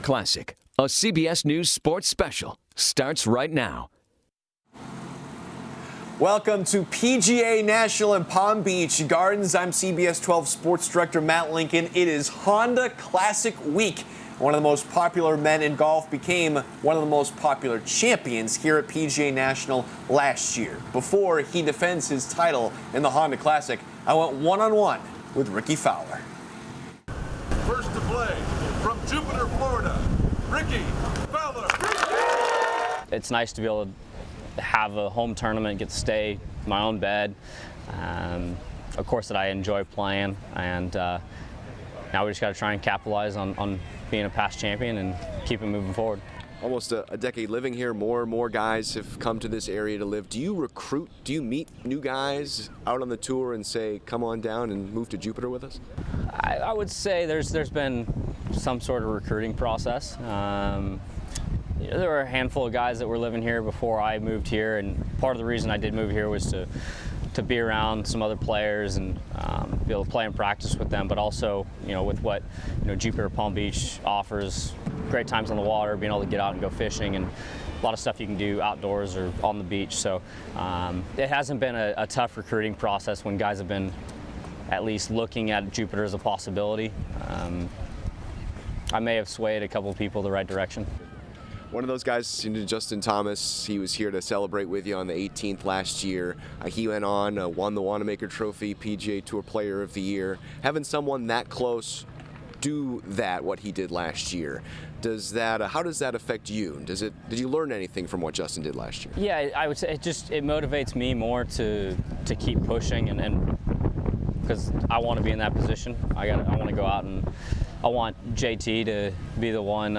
Classic, a CBS News sports special, starts right now. Welcome to PGA National in Palm Beach Gardens. I'm CBS 12 Sports Director Matt Lincoln. It is Honda Classic Week. One of the most popular men in golf became one of the most popular champions here at PGA National last year. Before he defends his title in the Honda Classic, I went one-on-one with Rickie Fowler. First to play from Jupiter, Florida, Rickie Fowler. It's nice to be able to have a home tournament, get to stay in my own bed. Of course that I enjoy playing, and now we just got to try and capitalize on being a past champion and keep it moving forward. Almost a decade living here, more and more guys have come to this area to live. Do you recruit, do you meet new guys out on the tour and say, come on down and move to Jupiter with us? I would say there's been some sort of recruiting process. There were a handful of guys that were living here before I moved here, and part of the reason I did move here was to be around some other players and be able to play and practice with them, but also, with what Jupiter Palm Beach offers, great times on the water, being able to get out and go fishing, and a lot of stuff you can do outdoors or on the beach. So it hasn't been a tough recruiting process when guys have been at least looking at Jupiter as a possibility. I may have swayed a couple of people the right direction. One of those guys, Justin Thomas, he was here to celebrate with you on the 18th last year. He went on, won the Wanamaker Trophy, PGA Tour Player of the Year. Having someone that close do that, what he did last year, how does that affect you? Did you learn anything from what Justin did last year? Yeah, I would say it motivates me more to keep pushing, and because I want to be in that position. I want to go out, and I want JT to be the one,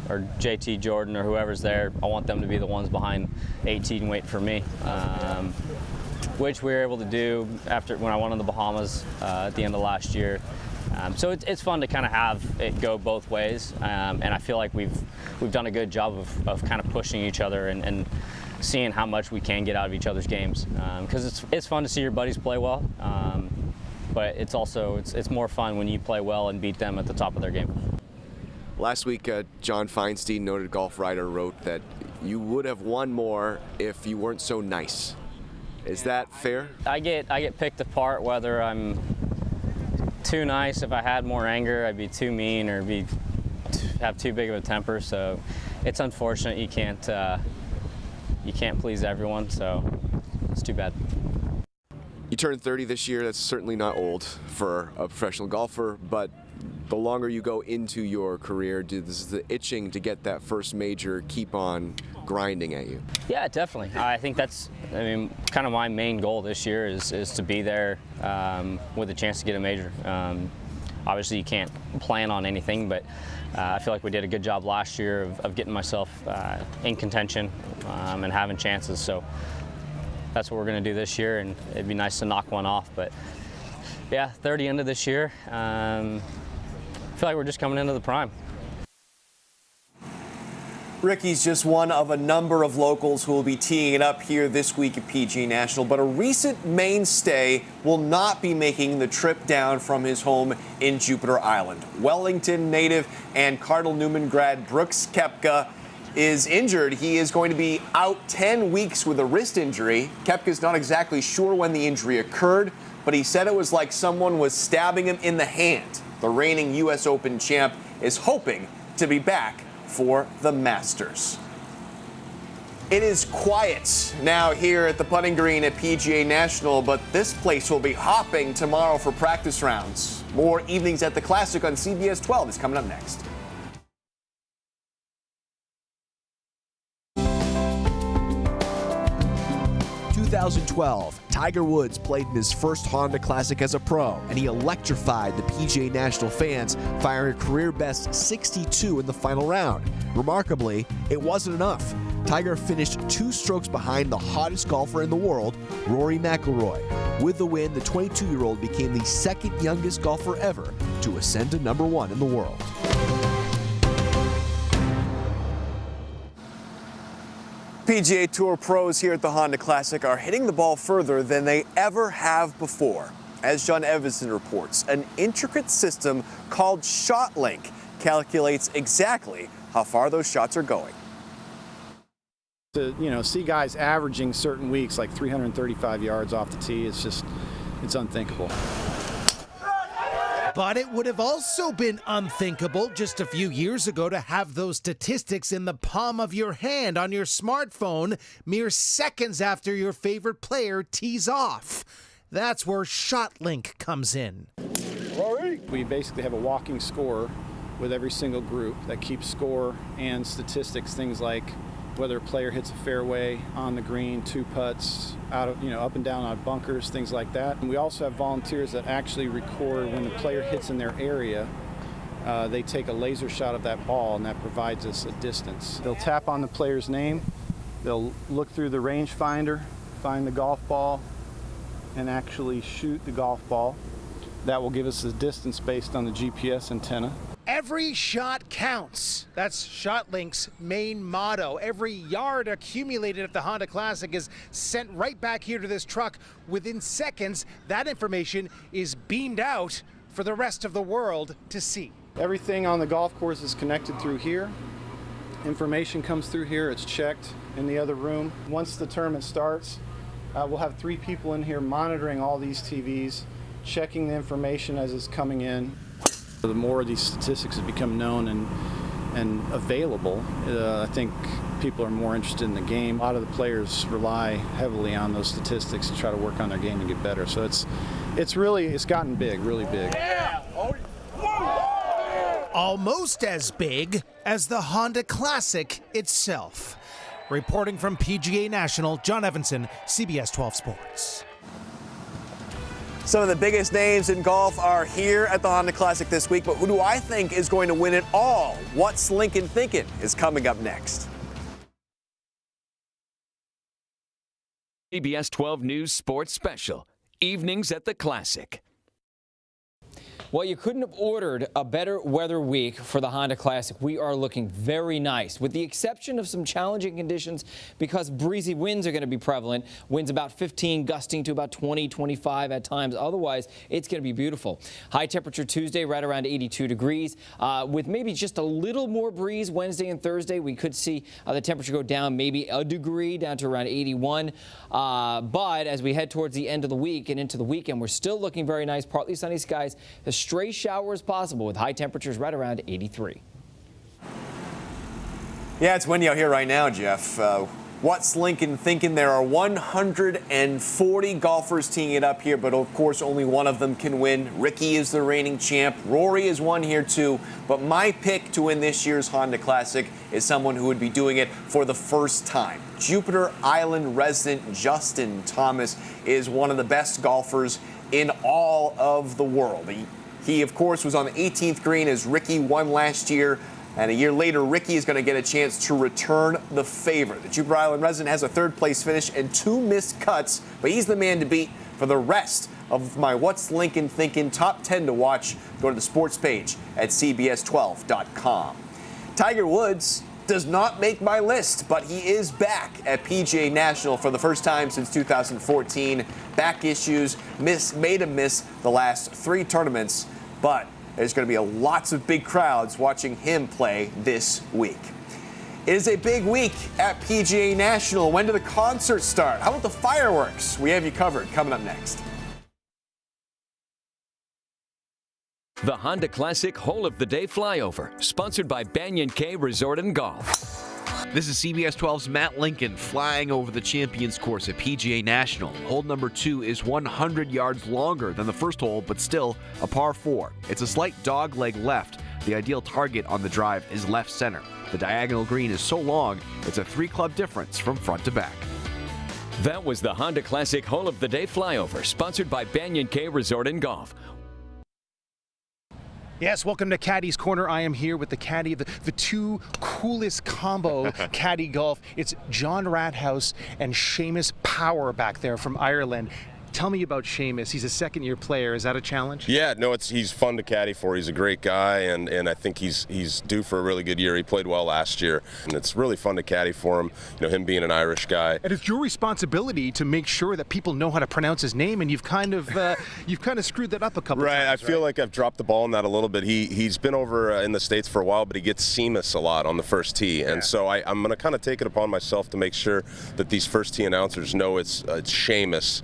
or JT Jordan or whoever's there. I want them to be the ones behind 18 waiting for me, which we were able to do when I went on the Bahamas at the end of last year. So it's fun to kind of have it go both ways, and I feel like we've done a good job of kind of pushing each other and seeing how much we can get out of each other's games, because it's fun to see your buddies play well, but it's also it's more fun when you play well and beat them at the top of their game. Last week, John Feinstein, noted golf writer, wrote that you would have won more if you weren't so nice. Is that fair? I get picked apart whether I'm too nice. If I had more anger, I'd be too mean or have too big of a temper. So it's unfortunate you can't please everyone. So it's too bad. You turned 30 this year. That's certainly not old for a professional golfer, but the longer you go into your career, does the itching to get that first major keep on grinding at you? Yeah, definitely. I think that's, kind of my main goal this year is to be there with a chance to get a major. Obviously, you can't plan on anything, but I feel like we did a good job last year of getting myself in contention and having chances. So that's what we're going to do this year, and it'd be nice to knock one off. But yeah, 30 into this year. I feel like we're just coming into the prime. Rickie's just one of a number of locals who will be teeing it up here this week at PGA National, but a recent mainstay will not be making the trip down from his home in Jupiter Island. Wellington native and Cardinal Newman grad Brooks Koepka is injured. He is going to be out 10 weeks with a wrist injury. Koepka's not exactly sure when the injury occurred, but he said it was like someone was stabbing him in the hand. The reigning U.S. Open champ is hoping to be back for the Masters. It is quiet now here at the putting green at PGA National, but this place will be hopping tomorrow for practice rounds. More Evenings at the Classic on CBS 12 is coming up next. In 2012, Tiger Woods played in his first Honda Classic as a pro, and he electrified the PGA National fans, firing a career-best 62 in the final round. Remarkably, it wasn't enough. Tiger finished 2 strokes behind the hottest golfer in the world, Rory McIlroy. With the win, the 22-year-old became the second youngest golfer ever to ascend to #1 in the world. PGA Tour pros here at the Honda Classic are hitting the ball further than they ever have before. As John Evanson reports, an intricate system called ShotLink calculates exactly how far those shots are going. To see guys averaging certain weeks like 335 yards off the tee, it's unthinkable. But it would have also been unthinkable just a few years ago to have those statistics in the palm of your hand on your smartphone mere seconds after your favorite player tees off. That's where ShotLink comes in. We basically have a walking score with every single group that keeps score and statistics, things like whether a player hits a fairway, on the green, 2 putts, out of, up and down on bunkers, things like that. And we also have volunteers that actually record when the player hits in their area. They take a laser shot of that ball, and that provides us a distance. They'll tap on the player's name, they'll look through the rangefinder, find the golf ball, and actually shoot the golf ball. That will give us the distance based on the GPS antenna. Every shot counts. That's ShotLink's main motto. Every yard accumulated at the Honda Classic is sent right back here to this truck. Within seconds, that information is beamed out for the rest of the world to see. Everything on the golf course is connected through here. Information comes through here. It's checked in the other room. Once the tournament starts, we'll have 3 people in here monitoring all these TVs, checking the information as it's coming in. The more these statistics have become known and available, I think people are more interested in the game. A lot of the players rely heavily on those statistics to try to work on their game and get better. So it's gotten big, really big. Almost as big as the Honda Classic itself. Reporting from PGA National, John Evanson, CBS 12 Sports. Some of the biggest names in golf are here at the Honda Classic this week, but who do I think is going to win it all? What's Lincoln thinking is coming up next. CBS 12 News Sports Special, Evenings at the Classic. Well, you couldn't have ordered a better weather week for the Honda Classic. We are looking very nice, with the exception of some challenging conditions because breezy winds are going to be prevalent. Winds about 15, gusting to about 20, 25 at times. Otherwise, it's going to be beautiful. High temperature Tuesday, right around 82 degrees. With maybe just a little more breeze Wednesday and Thursday, we could see the temperature go down maybe a degree, down to around 81. But as we head towards the end of the week and into the weekend, we're still looking very nice. Partly sunny skies. The stray showers possible with high temperatures right around 83. Yeah, it's windy out here right now, Jeff. What's Lincoln thinking? There are 140 golfers teeing it up here, but of course only one of them can win. Ricky is the reigning champ. Rory is one here too. But my pick to win this year's Honda Classic is someone who would be doing it for the first time. Jupiter Island resident Justin Thomas is one of the best golfers in all of the world. He, of course, was on the 18th green as Ricky won last year. And a year later, Ricky is going to get a chance to return the favor. The Jupiter Island resident has a 3rd place finish and 2 missed cuts, but he's the man to beat for the rest of my What's Lincoln Thinking top 10 to watch. Go to the sports page at CBS12.com. Tiger Woods does not make my list, but he is back at PGA National for the first time since 2014. Back issues, made him miss the last 3 tournaments, but there's going to be lots of big crowds watching him play this week. It is a big week at PGA National. When do the concerts start? How about the fireworks? We have you covered coming up next. The Honda Classic Hole of the Day Flyover, sponsored by Banyan Cay Resort and Golf. This is CBS 12's Matt Lincoln flying over the Champions Course at PGA National. Hole number 2 is 100 yards longer than the first hole, but still a par 4. It's a slight dogleg left. The ideal target on the drive is left center. The diagonal green is so long, it's a 3-club difference from front to back. That was the Honda Classic Hole of the Day Flyover, sponsored by Banyan Cay Resort and Golf. Yes, welcome to Caddy's Corner. I am here with the caddy, the 2 coolest combo caddy golf. It's John Rathouse and Seamus Power back there from Ireland. Tell me about Seamus. He's a second-year player. Is that a challenge? Yeah, no, he's fun to caddy for. He's a great guy, and I think he's due for a really good year. He played well last year, and it's really fun to caddy for him. You know, him being an Irish guy. And it's your responsibility to make sure that people know how to pronounce his name, and you've kind of screwed that up a couple right, times. I feel like I've dropped the ball on that a little bit. He's been over in the States for a while, but he gets Seamus a lot on the first tee, and so I'm going to kind of take it upon myself to make sure that these first tee announcers know it's Seamus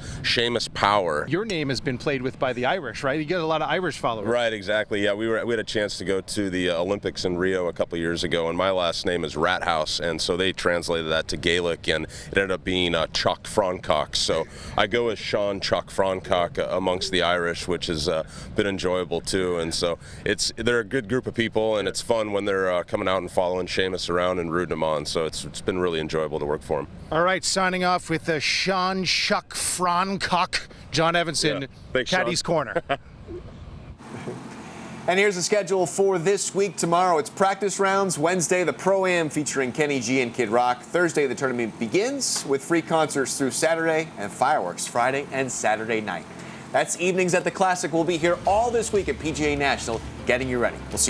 Power. Your name has been played with by the Irish, right? You get a lot of Irish followers. Right, exactly. Yeah, we had a chance to go to the Olympics in Rio a couple years ago, and my last name is Rathouse, and so they translated that to Gaelic, and it ended up being Chuck Francock. So I go as Sean Chuck Francock amongst the Irish, which has been enjoyable too. And so they're a good group of people, and it's fun when they're coming out and following Seamus around and rooting him on. So it's been really enjoyable to work for him. All right, signing off with Sean Chuck Francock. John Evanson, Caddy's Corner. And here's the schedule for this week. Tomorrow it's practice rounds. Wednesday, the Pro-Am featuring Kenny G and Kid Rock. Thursday, the tournament begins with free concerts through Saturday and fireworks Friday and Saturday night. That's evenings at the Classic. We'll be here all this week at PGA National getting you ready. We'll see you